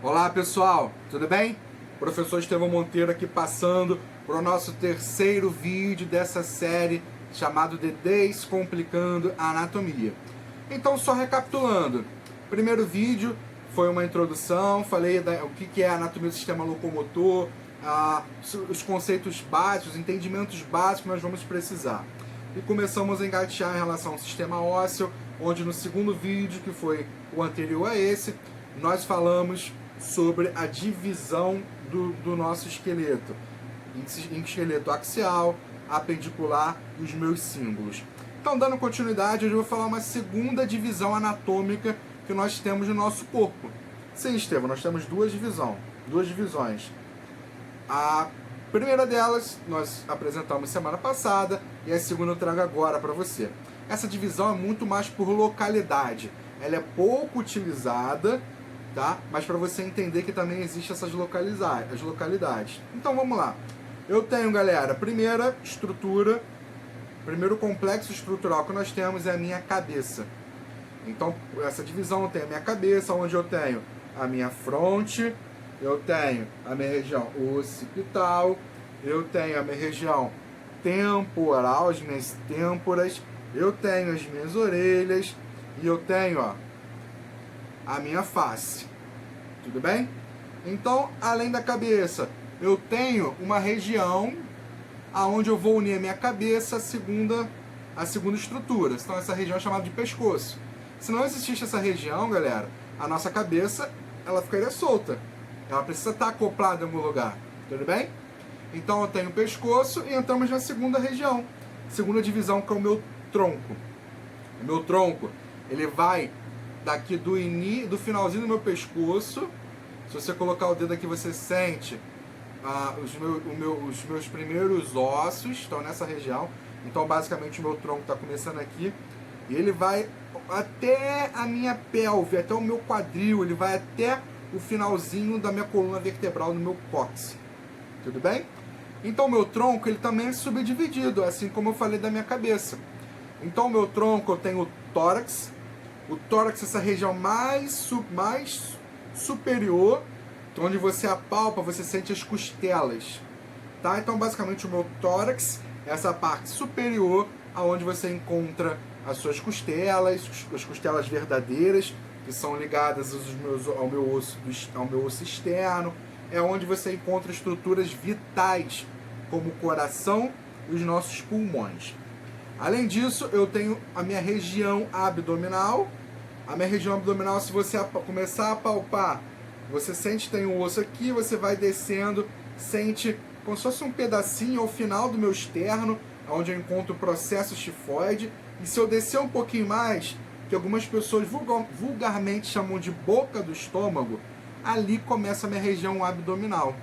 Olá pessoal, tudo bem? Professor Estevão Monteiro aqui passando para o nosso terceiro vídeo dessa série chamado de Descomplicando a Anatomia. Então, só recapitulando, primeiro vídeo foi uma introdução, falei o que é a anatomia do sistema locomotor, os conceitos básicos, os entendimentos básicos que nós vamos precisar. E começamos a engatear em relação ao sistema ósseo, onde no segundo vídeo, que foi o anterior a esse, nós falamos sobre a divisão do nosso esqueleto, em esqueleto axial, apendicular e os meus símbolos. Então, dando continuidade, hoje eu vou falar uma segunda divisão anatômica que nós temos no nosso corpo. Sim, Estevão, nós temos duas divisões. A primeira delas nós apresentamos semana passada e a segunda eu trago agora para você. Essa divisão é muito mais por localidade. Ela é pouco utilizada, tá? Mas para você entender que também existem essas localidades. Então vamos lá. Eu tenho, galera, primeiro complexo estrutural que nós temos é a minha cabeça. Então, essa divisão tem a minha cabeça, onde eu tenho a minha fronte, eu tenho a minha região occipital, eu tenho a minha região temporal, as minhas têmporas, eu tenho as minhas orelhas e eu tenho, ó, a minha face. Tudo bem? Então, além da cabeça, eu tenho uma região aonde eu vou unir a minha cabeça à segunda estrutura. Então, essa região é chamada de pescoço. Se não existisse essa região, galera, a nossa cabeça, ela ficaria solta. Ela precisa estar acoplada em algum lugar. Tudo bem? Então, eu tenho o pescoço e entramos na segunda região. Segunda divisão, que é o meu tronco. O meu tronco, ele vai daqui do finalzinho do meu pescoço. Se você colocar o dedo aqui, você sente os meus primeiros ossos estão nessa região. Então, basicamente, o meu tronco está começando aqui. E ele vai até a minha pelve, até o meu quadril. Ele vai até o finalzinho da minha coluna vertebral, no meu cóccix. Tudo bem? Então, o meu tronco, ele também é subdividido, assim como eu falei da minha cabeça. Então, o meu tronco, eu tenho o tórax. O tórax é essa região mais superior, onde você apalpa, você sente as costelas. Tá? Então, basicamente, o meu tórax é essa parte superior, aonde você encontra as suas costelas, as costelas verdadeiras, que são ligadas ao meu osso externo. É onde você encontra estruturas vitais, como o coração e os nossos pulmões. Além disso, eu tenho a minha região abdominal. A minha região abdominal, se você começar a palpar, você sente que tem um osso aqui, você vai descendo, sente como se fosse um pedacinho ao final do meu externo, onde eu encontro o processo tifoide. E se eu descer um pouquinho mais, que algumas pessoas vulgarmente chamam de boca do estômago, ali começa a minha região abdominal.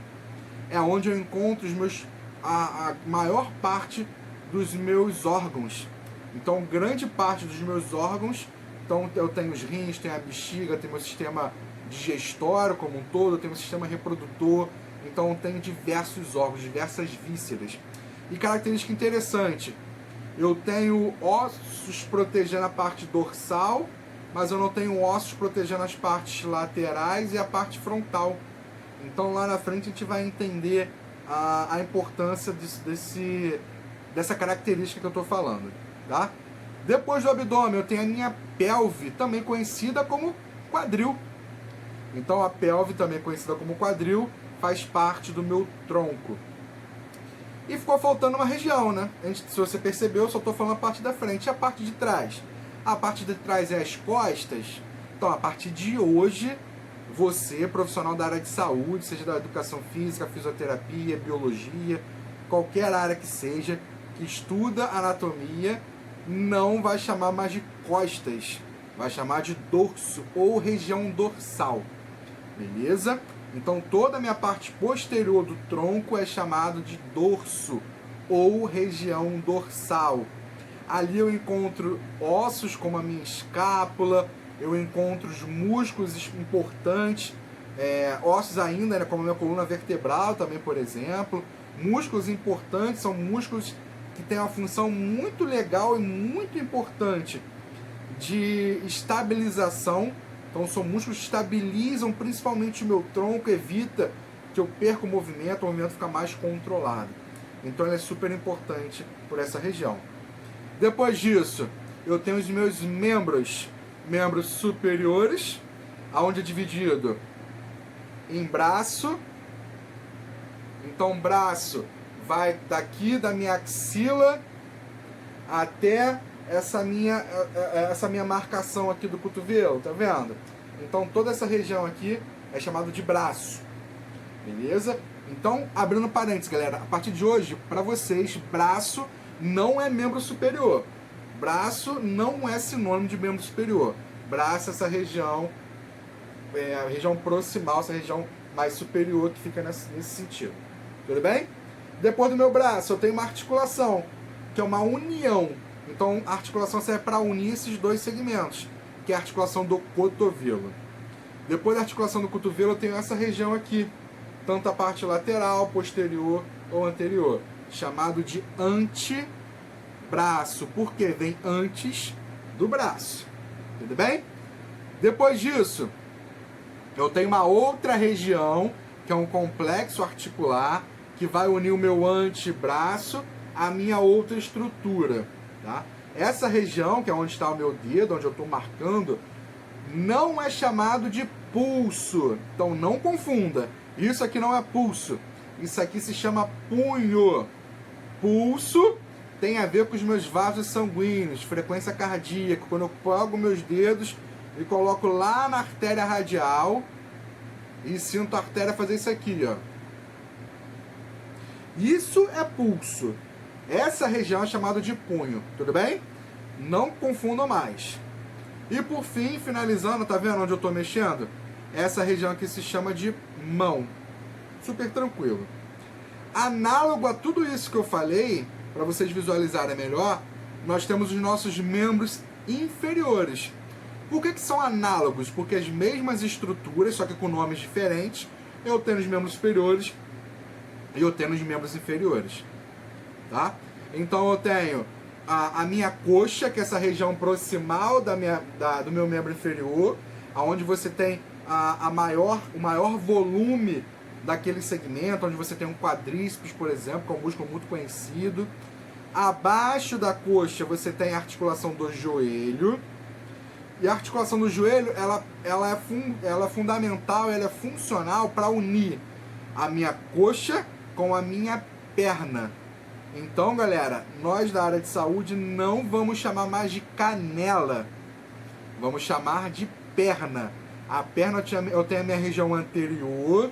É onde eu encontro a maior parte dos meus órgãos. Então, grande parte dos meus órgãos, então eu tenho os rins, tenho a bexiga, tenho o meu sistema digestório como um todo, tenho o sistema reprodutor, então eu tenho diversos órgãos, diversas vísceras. E característica interessante, eu tenho ossos protegendo a parte dorsal, mas eu não tenho ossos protegendo as partes laterais e a parte frontal. Então lá na frente a gente vai entender a importância dessa característica que eu estou falando, tá? Depois do abdômen eu tenho a minha pelve, também conhecida como quadril. Então a pelve, também conhecida como quadril, faz parte do meu tronco. E ficou faltando uma região, né? Se você percebeu, eu só estou falando a parte da frente. E a parte de trás? A parte de trás é as costas. Então, a partir de hoje, você, profissional da área de saúde, seja da educação física, fisioterapia, biologia, qualquer área que seja, que estuda anatomia, não vai chamar mais de costas, vai chamar de dorso ou região dorsal. Beleza? Então, toda a minha parte posterior do tronco é chamado de dorso ou região dorsal. Ali eu encontro ossos como a minha escápula, eu encontro os músculos importantes, ossos ainda, né, como a minha coluna vertebral também, por exemplo. Músculos importantes são músculos que têm uma função muito legal e muito importante de estabilização Então são músculos que estabilizam principalmente o meu tronco, evita que eu perca o movimento fica mais controlado. Então ele é super importante por essa região. Depois disso, eu tenho os meus membros superiores, onde é dividido em braço. Então braço vai daqui da minha axila até essa minha marcação aqui do cotovelo, tá vendo? Então toda essa região aqui é chamado de braço, beleza? Então, abrindo parênteses, galera, a partir de hoje, para vocês, braço não é membro superior. Braço não é sinônimo de membro superior. Braço é essa região, a região proximal, essa região mais superior que fica nesse sentido. Tudo bem? Depois do meu braço, eu tenho uma articulação, que é uma união. Então, a articulação serve para unir esses dois segmentos, que é a articulação do cotovelo. Depois da articulação do cotovelo, eu tenho essa região aqui, tanto a parte lateral, posterior ou anterior, chamado de antebraço, porque vem antes do braço. Tudo bem? Depois disso, eu tenho uma outra região, que é um complexo articular, que vai unir o meu antebraço à minha outra estrutura. Tá? Essa região, que é onde está o meu dedo, onde eu estou marcando, não é chamado de pulso. Então não confunda. Isso aqui não é pulso. Isso aqui se chama punho. Pulso tem a ver com os meus vasos sanguíneos, frequência cardíaca. Quando eu pego meus dedos e coloco lá na artéria radial e sinto a artéria fazer isso aqui, ó. Isso é pulso. Essa região é chamada de punho, tudo bem? Não confundam mais. E por fim, finalizando, tá vendo onde eu tô mexendo? Essa região aqui se chama de mão. Super tranquilo. Análogo a tudo isso que eu falei, para vocês visualizarem melhor, nós temos os nossos membros inferiores. Por que são análogos? Porque as mesmas estruturas, só que com nomes diferentes, eu tenho os membros superiores e eu tenho os membros inferiores. Tá? Então eu tenho a minha coxa, que é essa região proximal do meu membro inferior, onde você tem o maior volume daquele segmento, onde você tem um quadríceps, por exemplo, que é um músculo muito conhecido. Abaixo da coxa você tem a articulação do joelho. E a articulação do joelho, ela é fundamental, ela é funcional para unir a minha coxa com a minha perna. Então, galera, nós da área de saúde não vamos chamar mais de canela, vamos chamar de perna. A perna eu tenho a minha região anterior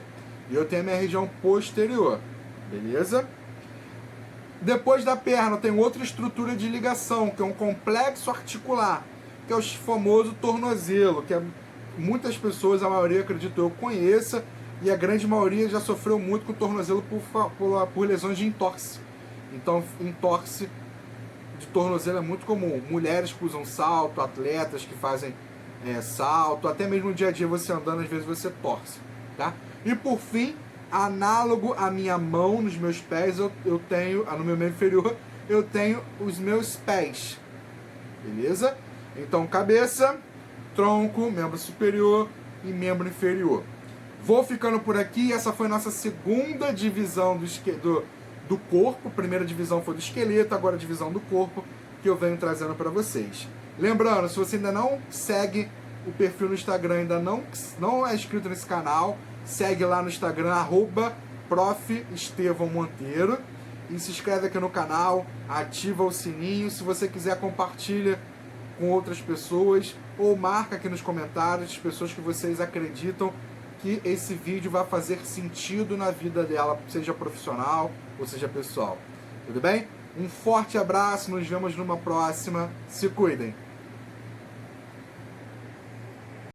e eu tenho a minha região posterior, beleza? Depois da perna eu tenho outra estrutura de ligação, que é um complexo articular, que é o famoso tornozelo, que muitas pessoas, a maioria acredito eu conheça, e a grande maioria já sofreu muito com o tornozelo por lesões de entorse. Então, entorse de tornozelo é muito comum. Mulheres que usam salto, atletas que fazem salto, até mesmo no dia a dia você andando, às vezes você torce. Tá? E por fim, análogo à minha mão, nos meus pés, eu tenho, no meu membro inferior, eu tenho os meus pés. Beleza? Então, cabeça, tronco, membro superior e membro inferior. Vou ficando por aqui. Essa foi a nossa segunda divisão do corpo. A primeira divisão foi do esqueleto, agora a divisão do corpo que eu venho trazendo para vocês. Lembrando, se você ainda não segue o perfil no Instagram, ainda não é inscrito nesse canal, segue lá no Instagram, @Prof. Estevão Monteiro, e se inscreve aqui no canal, ativa o sininho. Se você quiser, compartilha com outras pessoas ou marca aqui nos comentários as pessoas que vocês acreditam que esse vídeo vai fazer sentido na vida dela, seja profissional ou seja pessoal. Tudo bem? Um forte abraço, nos vemos numa próxima. Se cuidem!